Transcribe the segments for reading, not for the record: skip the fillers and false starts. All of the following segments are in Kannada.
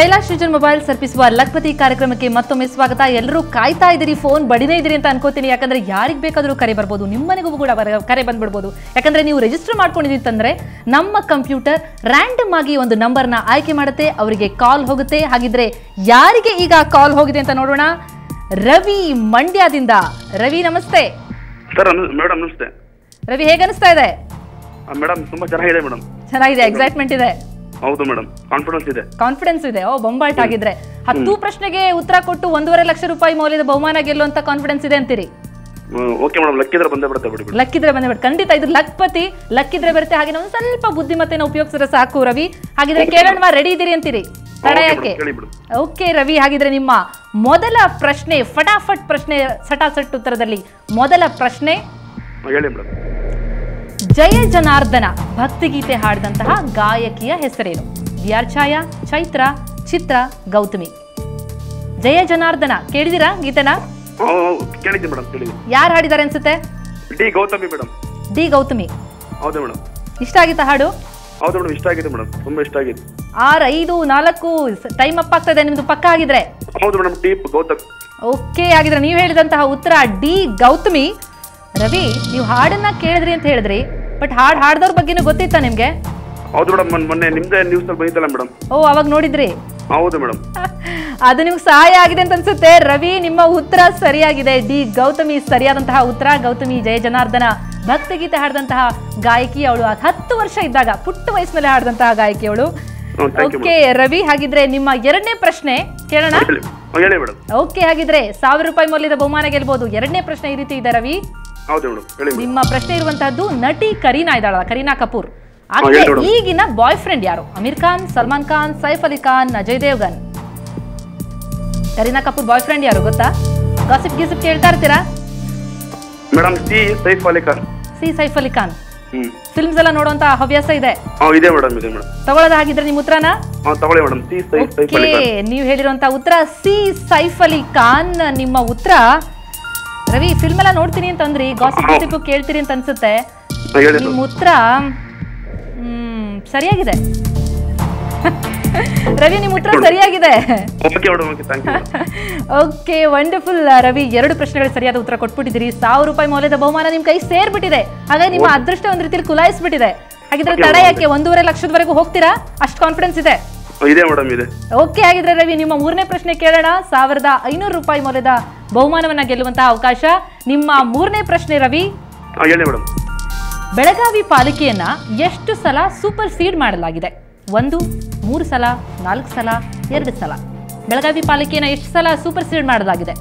ಶೈಲಾ ಸೃಜನ್ ಮೊಬೈಲ್ಸ್ ಅರ್ಪಿಸುವ ಲಕ್ಪತಿ ಕಾರ್ಯಕ್ರಮಕ್ಕೆ ಮತ್ತೊಮ್ಮೆ ಸ್ವಾಗತ. ಎಲ್ಲರೂ ಕಾಯ್ತಾ ಇದ್ದೀರಿ, ಫೋನ್ ಬಡಿನೇ ಇದ್ದೀರಿ ಅಂತ ಅನ್ಕೋತೀನಿ. ಯಾಕಂದ್ರೆ ಯಾರಿಗೆ ಬೇಕಾದರೂ ಕರೆ ಬರ್ಬೋದು, ನಿಮ್ಮ ಮನೆಗೂ ಕೂಡ ಕರೆ ಬಂದ್ಬಿಡ್ಬೋದು. ಯಾಕಂದ್ರೆ ನೀವು ರಿಜಿಸ್ಟರ್ ಮಾಡ್ಕೊಂಡಿದ್ದೀರಿ ಅಂತಂದ್ರೆ ನಮ್ಮ ಕಂಪ್ಯೂಟರ್ ರ್ಯಾಂಡಮ್ ಆಗಿ ಒಂದು ನಂಬರ್ನ ಆಯ್ಕೆ ಮಾಡುತ್ತೆ, ಅವರಿಗೆ ಕಾಲ್ ಹೋಗುತ್ತೆ. ಹಾಗಿದ್ರೆ ಯಾರಿಗೆ ಈಗ ಕಾಲ್ ಹೋಗಿದೆ ಅಂತ ನೋಡೋಣ. ರವಿ ಮಂಡ್ಯದಿಂದ. ರವಿ ನಮಸ್ತೆ. ಸರ್ ಮೇಡಮ್ ನಮಸ್ತೆ. ರವಿ ಹೇಗೆ ಅನಿಸ್ತಾ ಇದೆ? ಮೇಡಮ್ ತುಂಬಾ ಚೆನ್ನಾಗಿದೆ ಮೇಡಮ್. ಚೆನ್ನಾಗಿದೆ, ಎಕ್ಸೈಟ್ಮೆಂಟ್ ಇದೆ. ಹೌದು ಮೇಡಮ್, ಕಾನ್ಫಿಡೆನ್ಸ್ ಇದೆ. ಬಂಬಾಟ್ ಆಗಿದ್ರೆ 10 ಪ್ರಶ್ನೆಗೆ ಉತ್ತರ ಕೊಟ್ಟು 1.5 ಲಕ್ಷ ರೂಪಾಯಿ ಮೌಲ್ಯದ ಬಹುಮಾನ ಗೆಲ್ಲುವಂತ ಕಾನ್ಫಿಡೆನ್ಸ್ ಇದೆ ಅಂತೀರಿ? ಓಕೆ ಮೇಡಮ್, ಲಕ್ಕಿದ್ರೆ ಬಂದೇ ಬರುತ್ತೆ ಬಿಡಿ. ಲಕ್ಕಿದ್ರೆ ಬಂದೇ ಬರುತ್ತೆ, ಖಂಡಿತ. ಇದು ಲಕ್ಪತಿ, ಲಕ್ಕಿದ್ರೆ ಬರುತ್ತೆ. ಹಾಗೆ ಒಂದು ಸ್ವಲ್ಪ ಬುದ್ಧಿಮತ್ತೆನ ಉಪಯೋಗಿಸಿದ್ರೆ ಸಾಕು. ರವಿ ಹಾಗಿದ್ರೆ ಕೇಳೋಣ, ರೆಡಿ ಇದ್ದೀರಿ ಅಂತೀರಿ? ತಡೆಯಕ್ಕೆ ಓಕೆ ರವಿ. ಹಾಗಿದ್ರೆ ನಿಮ್ಮ ಮೊದಲ ಪ್ರಶ್ನೆ, ಫಟಾಫಟ್ ಪ್ರಶ್ನೆ, ಸಟಾಸಟ್ ಉತ್ತರದಲ್ಲಿ ಮೊದಲ ಪ್ರಶ್ನೆ. ಹೇಳಿ ಮೇಡಮ್. ಜಯ ಜನಾರ್ದನ ಭಕ್ತಿಗೀತೆ ಹಾಡಿದಂತಹ ಗಾಯಕಿಯ ಹೆಸರೇನು? ವಿ.ಆರ್. ಛಾಯಾ, ಚೈತ್ರ, ಚಿತ್ರ, ಗೌತಮಿ. ಜಯ ಜನಾರ್ದನ ಕೇಳಿದಿರಾ ಗೀತೆನ? ಕೇಳಿದ್ದೆ ಮೇಡಮ್, ಕೇಳಿದ್ದೆ. ಯಾರು ಹಾಡಿದ್ದಾರೆ ಅನ್ಸುತ್ತೆ? D Gautami madam. D Gautami. ಹೌದು ಮೇಡಮ್. ಇಷ್ಟ ಆಗಿತ್ತಾ ಹಾಡು? ಹೌದು ಮೇಡಮ್, ಇಷ್ಟ ಆಗಿದೆ ಮೇಡಮ್, ತುಂಬಾ ಇಷ್ಟ ಆಗಿದೆ. 6, 5, 4 ಟೈಮ್ ಅಪ್ ಆಗ್ತಾ ಇದೆ ನಿಮ್ದು, ಪಕ್ಕ ಆಗಿದ್ರೆ? ಹೌದು ಮೇಡಮ್, ಡಿ ಗೌತಮಿ. ಓಕೆ, ಆಗಿದ್ರೆ ನೀವು ಹೇಳಿದಂತಹ ಉತ್ತರ ಡಿ ಗೌತಮಿ. ರವಿ, ನೀವು ಹಾಡನ್ನ ಕೇಳಿದ್ರಿ ಅಂತ ಹೇಳಿದ್ರಿ, ಬಟ್ ಹಾಡ್ದವ್ರ ಬಗ್ಗೆನೂ ಗೊತ್ತಿತ್ತಾ ನಿಮ್ಗೆ? ಹೌದು ಮೇಡಮ್, ಮೊನ್ನೆ ನಿಮ್ದೇ ನ್ಯೂಸ್ ಅಲ್ಲಿ ಬಂದಿತ್ತಲ್ಲ ಮೇಡಮ್. ಓ, ಅವಾಗ ನೋಡಿದ್ರಿ? ಹೌದು ಮೇಡಮ್. ಅದು ನಿಮ್ಗೆ ಸಹಾಯ ಆಗಿದೆ ಅಂತ ಅನ್ಸುತ್ತೆ. ರವಿ, ನಿಮ್ಮ ಉತ್ತರ ಸರಿಯಾಗಿದೆ. ಡಿ ಗೌತಮಿ ಸರಿಯಾದಂತಹ ಉತ್ತರ. ಗೌತಮಿ ಜಯ ಜನಾರ್ದನ ಭಕ್ತಿಗೀತೆ ಹಾಡಿದಂತಹ ಗಾಯಕಿ ಅವಳು. 10 ವರ್ಷ ಇದ್ದಾಗ, ಪುಟ್ಟ ವಯಸ್ಸಿನಲ್ಲಿ ಹಾಡಿದಂತಹ ಗಾಯಕಿ ಅವಳು. ಓಕೆ ರವಿ, ಹಾಗಿದ್ರೆ ನಿಮ್ಮ ಎರಡನೇ ಪ್ರಶ್ನೆ ಕೇಳೋಣ. ಓಕೆ, ಹಾಗಿದ್ರೆ 1000 ರೂಪಾಯಿ ಮೌಲ್ಯದ ಬಹುಮಾನ ಗೆಲ್ಬಹುದು. ಎರಡನೇ ಪ್ರಶ್ನೆ ಈ ರೀತಿ ಇದೆ ರವಿ. ನಿಮ್ಮ ಪ್ರಶ್ನೆ ಇರುವಂತಹದ್ದು, ನಟಿ ಕರೀನಾ ಇದ್ದಾಳ, ಕರೀನಾ ಕಪೂರ್. ಈಗಿನ ಬಾಯ್ ಫ್ರೆಂಡ್ ಯಾರು? ಅಮೀರ್ ಖಾನ್, ಸಲ್ಮಾನ್ ಖಾನ್, ಸೈಫ್ ಅಲಿ ಖಾನ್, ಅಜಯ್ ದೇವ್ಗನ್. ಕರೀನಾ ಕಪೂರ್ ಬಾಯ್ ಫ್ರೆಂಡ್ ಯಾರು ಗೊತ್ತಾ? ಗಾಸಿಪ್ ಗೀಸಿಪ್ ಕೇಳ್ತಾ ಇರ್ತೀರಾ? Madam, C Saif Ali Khan. C Saif Ali Khan. Films ಎಲ್ಲ ನೋಡುವಂತ ಹವ್ಯಾಸ ಇದೆ? ಇದೆ ಮೇಡಮ್, ಇದೆ ಮೇಡಮ್. ತಗೊಳ್ಳೋದ ಹಾಗಿದ್ರೆ ನಿಮ್ಮ ಉತ್ತರನ? ತಗೊಳ್ಳಿ ಮೇಡಮ್, ಸಿ ಸೈಫ್ ಅಲಿ ಖಾನ್. ನೀವು ಹೇಳಿರುವಂತ ಉತ್ತರ ಸಿ ಸೈಫ್ ಅಲಿ ಖಾನ್ ನಿಮ್ಮ ಉತ್ತರ. ರವಿ, ಫಿಲ್ಮ್ ಎಲ್ಲ ನೋಡ್ತೀನಿ ಅಂತಂದ್ರಿ, ಗಾಸಿಪ್ ಗೀಸಿಪ್ ಕೇಳ್ತೀರಿ ಅಂತ ಅನ್ಸುತ್ತೆ. ನಿಮ್ಮ ಉತ್ತರ ಸರಿಯಾಗಿದೆ. ರವಿ, ನಿಮ್ಮ ಉತ್ತರ ಸರಿಯಾಗಿದೆ. Okay, wonderful Ravi. 2 ಪ್ರಶ್ನೆಗಳು ಸರಿಯಾದ ಉತ್ತರ ಕೊಟ್ಬಿಟ್ಟಿದ್ದೀರಿ. 1000 ರೂಪಾಯಿ ಮೌಲ್ಯದ ಬಹುಮಾನ ನಿಮ್ ಕೈ ಸೇರ್ಬಿಟ್ಟಿದೆ. ಹಾಗಾಗಿ ನಿಮ್ಮ ಅದೃಷ್ಟ ಒಂದ್ ರೀತಿಯಲ್ಲಿ ಕುಲಾಯಿಸ್ಬಿಟ್ಟಿದೆ. ಹಾಗಿದ್ರೆ ತಡ ಯಾಕೆ? 1.5 ಲಕ್ಷದವರೆಗೂ ಹೋಗ್ತೀರಾ? ಅಷ್ಟು ಕಾನ್ಫಿಡೆನ್ಸ್ ಇದೆ? ಓಕೆ, ಹಾಗಿದ್ರೆ ರವಿ, ನಿಮ್ಮ 3ನೇ ಪ್ರಶ್ನೆ ಕೇಳೋಣ. 1500 ರೂಪಾಯಿ ಮೌಲ್ಯದ ಬಹುಮಾನವನ್ನ ಗೆಲ್ಲುವಂತಹ ಅವಕಾಶ. ನಿಮ್ಮ 3ನೇ ಪ್ರಶ್ನೆ ರವಿ. ಬೆಳಗಾವಿ ಪಾಲಿಕೆಯನ್ನ ಎಷ್ಟು ಸಲ ಸೂಪರ್ ಸೀಡ್ ಮಾಡಲಾಗಿದೆ? 1, 3 ಸಲ, 4 ಸಲ, 2 ಸಲ. ಬೆಳಗಾವಿ ಪಾಲಿಕೆಯನ್ನ ಎಷ್ಟು ಸಲ ಸೂಪರ್ ಸೀಡ್ ಮಾಡಲಾಗಿದೆ?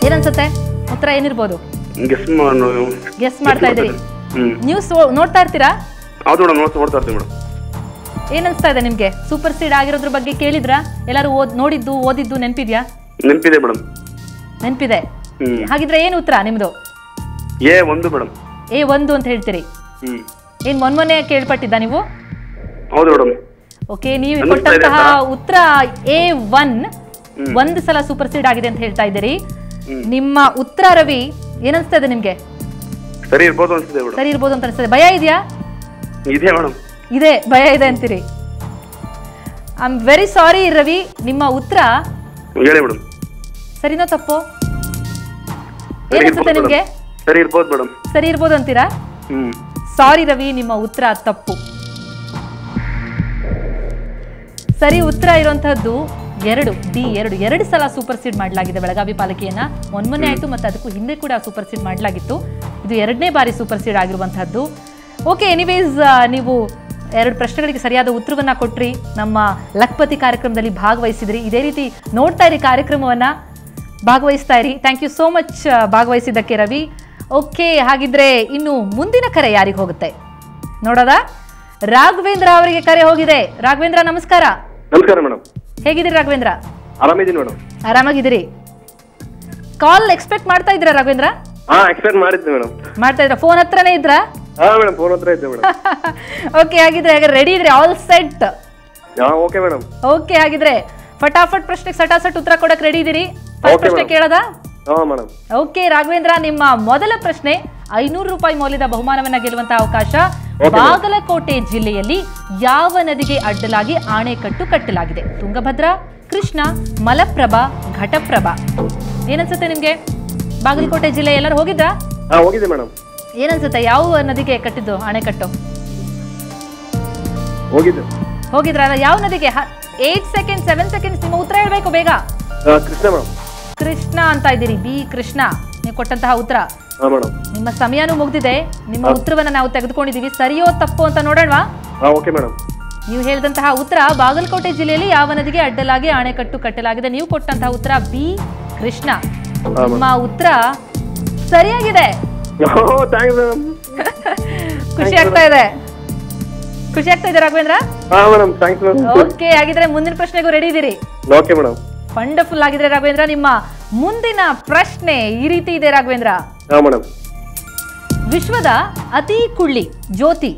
ಏನನ್ಸುತ್ತೆ? ಉತ್ತರ ಏನಿರ್ಬೋದು? ಗೆಸ್ ಮಾಡ್ತಾ ಇದ್ದೀರಿ? ನ್ಯೂಸ್ ನೋಡ್ತಾ ಇರ್ತೀರಾ? ಏನನ್ಸ್ತಾ ಇದೆ ನಿಮ್ಗೆ? ಸೂಪರ್ ಸೀಡ್ ಆಗಿರೋದ್ರ ಬಗ್ಗೆ ಕೇಳಿದ್ರಾ? ಎಲ್ಲರೂ ನೋಡಿದ್ದು, ಓದಿದ್ದು ನೆನಪಿದ್ಯಾ? ನೆನಪಿದೆ ಮೇಡಮ್. ನೆನಪಿದೆ. ಹಾಗಿದ್ರೆ ಏನು ಉತ್ತರ ನಿಮ್ದು? A1 madam. A1 ಅಂತ ಹೇಳ್ತೀರಿ? ಏನ್ ಮೊನ್ನೆ ಕೇಳ್ಪಟ್ಟಿದ್ದ ನೀವು? ಹೌದು ಮೇಡಮ್. ಓಕೆ, ನೀವು ಕೊಟ್ಟಂತಹ ಉತ್ತರ A1 1 ಸಲ ಸೂಪರ್ ಸೀಡ್ ಆಗಿದೆ ಅಂತ ಹೇಳ್ತಾ ಇದ್ದೀರಿ. ನಿಮ್ಮ ಉತ್ತರ ರವಿ ಏನನ್ಸ್ತಾ ಇದೆ ನಿಮ್ಗೆ? ಸರಿ ಇರ್ಬೋದು ಅನ್ಸುತ್ತೆ ಮೇಡಮ್. ಸರಿ ಇರ್ಬೋದು ಅಂತ ಅನ್ಸುತ್ತೆ. ಭಯ ಇದೆಯಾ? ಇದೆ ಮೇಡಮ್. ಇದೆ, ಭಯ ಇದೆ ಅಂತೀರಿ? I am very sorry Ravi, ನಿಮ್ಮ ಉತ್ತರ ಹೇಳಿ ಮೇಡಮ್. ಸರಿನೋ ತಪ್ಪೋ? ಏನನ್ಸುತ್ತೆ ನಿಮ್ಗೆ? ಸರಿ ಇರ್ಬೋದು ಮೇಡಮ್. ಸರಿ ಇರ್ಬೋದು ಅಂತೀರಾ? ಸಾರಿ ರವಿ, ನಿಮ್ಮ ಉತ್ತರ ತಪ್ಪು. ಸರಿ ಉತ್ತರ ಇರುವಂತಹದ್ದು 2, D2. 2 ಸಲ ಸೂಪರ್ ಸೀಡ್ ಮಾಡಲಾಗಿದೆ ಬೆಳಗಾವಿ ಪಾಲಿಕೆಯನ್ನ. ಮೊನ್ನೆ ಆಯ್ತು, ಮತ್ತೆ ಅದಕ್ಕೂ ಹಿಂದೆ ಕೂಡ ಸೂಪರ್ ಸೀಡ್ ಮಾಡಲಾಗಿತ್ತು. ಇದು 2ನೇ ಬಾರಿ ಸೂಪರ್ ಸೀಡ್ ಆಗಿರುವಂತಹದ್ದು. ಓಕೆ, ಎನಿವೇಸ್, ನೀವು 2 ಪ್ರಶ್ನೆಗಳಿಗೆ ಸರಿಯಾದ ಉತ್ತರವನ್ನ ಕೊಟ್ರಿ. ನಮ್ಮ ಲಕ್ಪತಿ ಕಾರ್ಯಕ್ರಮದಲ್ಲಿ ಭಾಗವಹಿಸಿದ್ರಿ. ಇದೇ ರೀತಿ ನೋಡ್ತಾ ಇರಿ ಕಾರ್ಯಕ್ರಮವನ್ನ, ಭಾಗವಹಿಸ್ತಾ ಇರಿ. ಥ್ಯಾಂಕ್ ಯು ಸೋ ಮಚ್ ಭಾಗವಹಿಸಿದ್ದಕ್ಕೆ ರವಿ. ಓಕೆ, ಹಾಗಿದ್ರೆ ಇನ್ನು ಮುಂದಿನ ಕರೆ ಯಾರಿಗೆ ಹೋಗುತ್ತೆ ನೋಡೋದಾ? ರಾಘವೇಂದ್ರ ಅವರಿಗೆ ಕರೆ ಹೋಗಿದೆ. ರಾಘವೇಂದ್ರ ನಮಸ್ಕಾರ. ನಮಸ್ಕಾರ ಮೇಡಮ್. ಹೇಗಿದ್ದೀರಿ ರಾಘವೇಂದ್ರ? ಆರಾಮಿದ್ದೀನಿ ಮೇಡಮ್. ಆರಾಮಾಗಿದ್ದೀರಿ? ಕಾಲ್ ಎಕ್ಸ್ಪೆಕ್ಟ್ ಮಾಡ್ತಾ ಇದ್ದೀರಾ ರಾಘವೇಂದ್ರ? ಎಕ್ಸ್ಪೆಕ್ಟ್ ಮಾಡಿದ್ದೆ ಮೇಡಮ್. ಮಾಡ್ತಾ ಇದ್ರ? ಫೋನ್ ಹತ್ರನೇ ಇದ್ರಾ? ಮೇಡಮ್, ಫೋನ್ ಹತ್ರ ಇದ್ದೆ ಮೇಡಮ್. ಓಕೆ, ಹಾಗಿದ್ರೆ ರೆಡಿ ಇದ್ರಿ? All set? Okay madam. Okay, ಹಾಗಿದ್ರೆ ಫಟಾಫಟ್ ಪ್ರಶ್ನೆಗೆ ಸಟಾಸಟ್ ಉತ್ತರ ಕೊಡಕ್ ರೆಡಿ ಇದ್ದೀರಿ? ಪ್ರಶ್ನೆ ಕೇಳೋದಾ? ಮೇಡಮ್. ಓಕೆ ರಾಘವೇಂದ್ರ, ನಿಮ್ಮ ಮೊದಲ ಪ್ರಶ್ನೆ, 500 ರೂಪಾಯಿ ಮೌಲ್ಯದ ಬಹುಮಾನವನ್ನ ಗೆಲ್ಲುವಂತಹ ಅವಕಾಶ. Okay, ಬಾಗಲಕೋಟೆ ಜಿಲ್ಲೆಯಲ್ಲಿ ಯಾವ ನದಿಗೆ ಅಡ್ಡಲಾಗಿ ಆಣೆಕಟ್ಟು ಕಟ್ಟಲಾಗಿದೆ? ತುಂಗಭದ್ರಾ, ಕೃಷ್ಣ, ಮಲಪ್ರಭಾ, ಘಟಪ್ರಭಾ. ಏನನ್ಸುತ್ತೆ ನಿಮ್ಗೆ? ಬಾಗಲಕೋಟೆ ಜಿಲ್ಲೆ ಎಲ್ಲರೂ ಹೋಗಿದ್ರಾ? ಹೋಗಿದೆ ಮೇಡಮ್. ಏನನ್ಸುತ್ತೆ, ಯಾವ ನದಿಗೆ ಕಟ್ಟಿದ್ದು ಆಣೆಕಟ್ಟು? ಹೋಗಿದ್ರ? ಯಾವ ನದಿಗೆ? 8 ಸೆಕೆಂಡ್ 7 ಸೆಕೆಂಡ್ಸ್ ನಿಮ್ಮ ಉತ್ತರ ಹೇಳ್ಬೇಕು ಬೇಗ. ಕೃಷ್ಣ ಮೇಡಮ್. ಕೃಷ್ಣ ಅಂತ ಇದ್ದೀರಿ. ಬಿ ಕೃಷ್ಣ ನೀವು ಕೊಟ್ಟಂತಹ ಉತ್ತರ. ನಿಮ್ಮ ಸಮಯನೂ ಮುಗ್ದಿದೆ. ನಿಮ್ಮ ಉತ್ತರವನ್ನ ನಾವು ತೆಗೆದುಕೊಂಡಿದೀವಿ. ಸರಿಯೋ ತಪ್ಪು ಅಂತ ನೋಡೋಣವಾ? Okay madam. ನೀವು ಹೇಳಿದಂತಹ ಉತ್ತರ ಬಾಗಲಕೋಟೆ ಜಿಲ್ಲೆಯಲ್ಲಿ ಯಾವ ನದಿಗೆ ಅಡ್ಡಲಾಗಿ ಆಣೆಕಟ್ಟು ಕಟ್ಟಲಾಗಿದೆ. ನೀವು ಕೊಟ್ಟಂತಹ ಉತ್ತರ ಬಿ ಕೃಷ್ಣ. ನಿಮ್ಮ ಉತ್ತರ ಸರಿಯಾಗಿದೆ. ಖುಷಿ ಆಗ್ತಾ ಇದೆ ರಾಘವೇಂದ್ರ? ಓಕೆ, ಹಾಗಿದ್ರೆ ಮುಂದಿನ ಪ್ರಶ್ನೆಗೂ ರೆಡಿ ಇದ್ದೀರಿ? Okay madam. ವಂಡರ್ಫುಲ್ ಆಗಿದ್ರೆ ರಾಘವೇಂದ್ರ, ನಿಮ್ಮ ಮುಂದಿನ ಪ್ರಶ್ನೆ ಈ ರೀತಿ ಇದೆ ರಾಘವೇಂದ್ರ. ವಿಶ್ವದ ಅತಿ ಕುಳ್ಳಿ ಜ್ಯೋತಿ,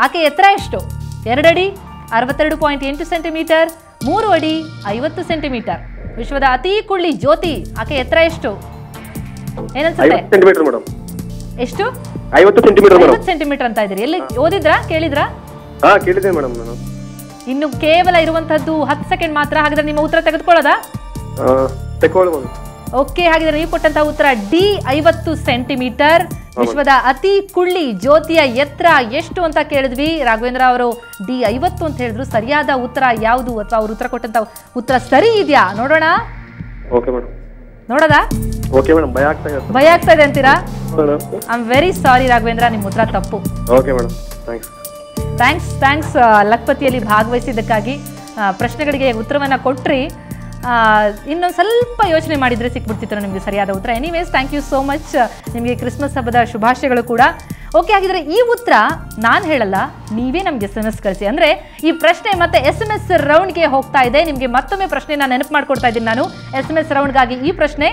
ಆಕೆ ಎತ್ತರ ಎಷ್ಟು? 2 ಅಡಿ 62.8 ಸೆಂಟಿಮೀಟರ್, 3 ಅಡಿ 50 ಸೆಂಟಿಮೀಟರ್. ವಿಶ್ವದ ಅತಿ ಕುಳ್ಳಿ ಜ್ಯೋತಿ, ಆಕೆ ಎತ್ತರ ಎಷ್ಟು? ಏನನ್ಸುತ್ತೆ? ಎಷ್ಟು? 50 ಸೆಂಟಿಮೀಟರ್ ಅಂತ ಇದ್ದೀರಿ. ಎಲ್ಲಿ ಓದಿದ್ರಾ, ಕೇಳಿದ್ರಾ? ಕೇಳಿದೆ ಮೇಡಮ್ ನಾನು. ಇನ್ನು ಕೇವಲ ಇರುವಂತದ್ದು 10 ಸೆಕೆಂಡ್ ಮಾತ್ರ. ಹಾಗಿದ್ರೆ ನಿಮ್ಮ ಉತ್ತರ ತೆಗೆದುಕೊಳ್ಳೋದಾ? ಓಕೆ, ಹಾಗಿದ್ರೆ ನೀವು ಕೊಟ್ಟಂತಹ ಉತ್ತರ ಡಿ 50 ಸೆಂಟಿಮೀಟರ್. ವಿಶ್ವದ ಅತಿ ಕುಳ್ಳಿ ಜ್ಯೋತಿಯ ಎತ್ತರ ಎಷ್ಟು ಅಂತ ಕೇಳಿದ್ವಿ. ರಾಘವೇಂದ್ರ ಅವರು ಡಿ 50 ಅಂತ ಹೇಳಿದ್ರು. ಸರಿಯಾದ ಉತ್ತರ ಯಾವುದು ಅಥವಾ ಅವ್ರು ಉತ್ತರ ಕೊಟ್ಟಂತ ಉತ್ತರ ಸರಿ ಇದೆಯಾ ನೋಡೋಣ. ನೋಡೋದಾ? ಭಯ ಆಗ್ತಾ ಇದೆ ಅಂತೀರಾ? I am very sorry Raghavendra, ನಿಮ್ಮ ಉತ್ತರ ತಪ್ಪು. ಥ್ಯಾಂಕ್ಸ್ ಲಕ್ಪತಿಯಲ್ಲಿ ಭಾಗವಹಿಸಿದ್ದಕ್ಕಾಗಿ. ಪ್ರಶ್ನೆಗಳಿಗೆ ಉತ್ತರವನ್ನ ಕೊಟ್ರಿ. ಇನ್ನೊಂದು ಸ್ವಲ್ಪ ಯೋಚನೆ ಮಾಡಿದ್ರೆ ಸಿಕ್ಬಿಡ್ತಿತ್ತು ನಿಮಗೆ ಸರಿಯಾದ ಉತ್ತರ. Anyways, thank you so much. ನಿಮಗೆ ಕ್ರಿಸ್ಮಸ್ ಹಬ್ಬದ ಶುಭಾಶಯಗಳು ಕೂಡ. ಓಕೆ, ಹಾಗಿದ್ರೆ ಈ ಉತ್ತರ ನಾನು ಹೇಳಲ್ಲ, ನೀವೇ ನಮಗೆ SMS ಕಳಿಸಿ. ಅಂದರೆ ಈ ಪ್ರಶ್ನೆ ಮತ್ತೆ SMS ರೌಂಡ್ಗೆ ಹೋಗ್ತಾ ಇದೆ. ನಿಮಗೆ ಮತ್ತೊಮ್ಮೆ ಪ್ರಶ್ನೆನ ನೆನಪು ಮಾಡ್ಕೊಡ್ತಾ ಇದ್ದೀನಿ ನಾನು. SMS ರೌಂಡ್ಗಾಗಿ ಈ ಪ್ರಶ್ನೆ: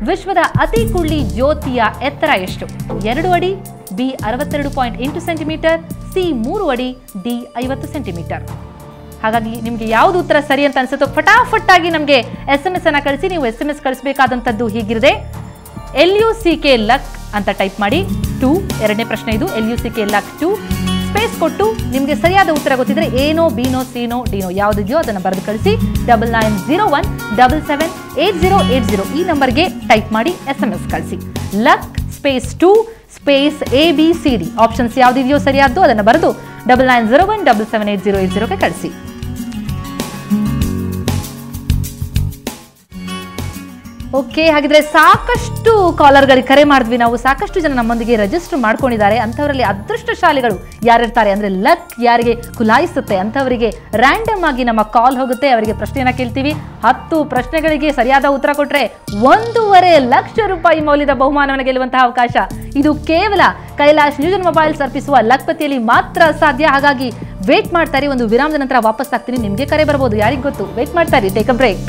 ವಿಶ್ವದ ಅತಿ ಕುಳ್ಳಿ ಜ್ಯೋತಿಯ ಎತ್ತರ ಎಷ್ಟು? 2 ಅಡಿ, ಬಿ 62.8 ಸೆಂಟಿಮೀಟರ್, ಸಿ 3 ಅಡಿ, ಡಿ 50 ಸೆಂಟಿಮೀಟರ್. ಹಾಗಾಗಿ ನಿಮಗೆ ಯಾವುದು ಉತ್ತರ ಸರಿ ಅಂತ ಅನ್ಸುತ್ತೋ ಫಟಾಫಟ್ ಆಗಿ ನಮಗೆ SMS ಅನ್ನ ಕಳಿಸಿ. ನೀವು SMS ಕಳಿಸಬೇಕಾದಂಥದ್ದು ಹೀಗಿರುತ್ತೆ: LUCK ಲಕ್ ಅಂತ ಟೈಪ್ ಮಾಡಿ 2. ಎರಡನೇ ಪ್ರಶ್ನೆ ಇದು, LUCK ಲಕ್ 2 ಸ್ಪೇಸ್ ಕೊಟ್ಟು ನಿಮಗೆ ಸರಿಯಾದ ಉತ್ತರ ಗೊತ್ತಿದ್ರೆ ಏನೋ ಬಿನೋ ಸಿನೋ ಡಿನೋ ಯಾವುದಿದೆಯೋ ಅದನ್ನು ಬರೆದು ಕಳಿಸಿ. 9901778080 ಈ ನಂಬರ್ಗೆ ಟೈಪ್ ಮಾಡಿ SMS ಕಳಿಸಿ. Luck space 2 space ABCD options ಯಾವುದಿದೆಯೋ ಸರಿಯಾದ್ದು ಅದನ್ನು ಬರೆದು 9901778080ಗೆ ಕಳಿಸಿ. ಓಕೆ, ಹಾಗಿದ್ರೆ ಸಾಕಷ್ಟು ಕಾಲರ್ಗಳಿಗೆ ಕರೆ ಮಾಡಿದ್ವಿ ನಾವು. ಸಾಕಷ್ಟು ಜನ ನಮ್ಮೊಂದಿಗೆ ರಿಜಿಸ್ಟರ್ ಮಾಡ್ಕೊಂಡಿದ್ದಾರೆ. ಅಂಥವರಲ್ಲಿ ಅದೃಷ್ಟಶಾಲಿಗಳು ಯಾರಿರ್ತಾರೆ ಅಂದರೆ ಲಕ್ ಯಾರಿಗೆ ಕುಲಾಯಿಸುತ್ತೆ ಅಂಥವರಿಗೆ ರ್ಯಾಂಡಮ್ ಆಗಿ ನಮ್ಮ ಕಾಲ್ ಹೋಗುತ್ತೆ. ಅವರಿಗೆ ಪ್ರಶ್ನೆಯನ್ನು ಕೇಳ್ತೀವಿ. 10 ಪ್ರಶ್ನೆಗಳಿಗೆ ಸರಿಯಾದ ಉತ್ತರ ಕೊಟ್ಟರೆ 1.5 ಲಕ್ಷ ರೂಪಾಯಿ ಮೌಲ್ಯದ ಬಹುಮಾನವನ್ನು ಗೆಲ್ಲುವಂತಹ ಅವಕಾಶ. ಇದು ಕೇವಲ ಕೈಲಾಶ್ ನ್ಯೂಸ್ ಅಂಡ್ ಮೊಬೈಲ್ಸ್ ಅರ್ಪಿಸುವ ಲಕ್ಪತಿಯಲ್ಲಿ ಮಾತ್ರ ಸಾಧ್ಯ. ಹಾಗಾಗಿ ವೇಟ್ ಮಾಡ್ತಾರೆ. ಒಂದು ವಿರಾಮದ ನಂತರ ವಾಪಸ್ ಆಗ್ತೀನಿ. ನಿಮಗೆ ಕರೆ ಬರ್ಬೋದು, ಯಾರಿಗೆ ಗೊತ್ತು. ವೇಟ್ ಮಾಡ್ತಾರೆ. Take a break.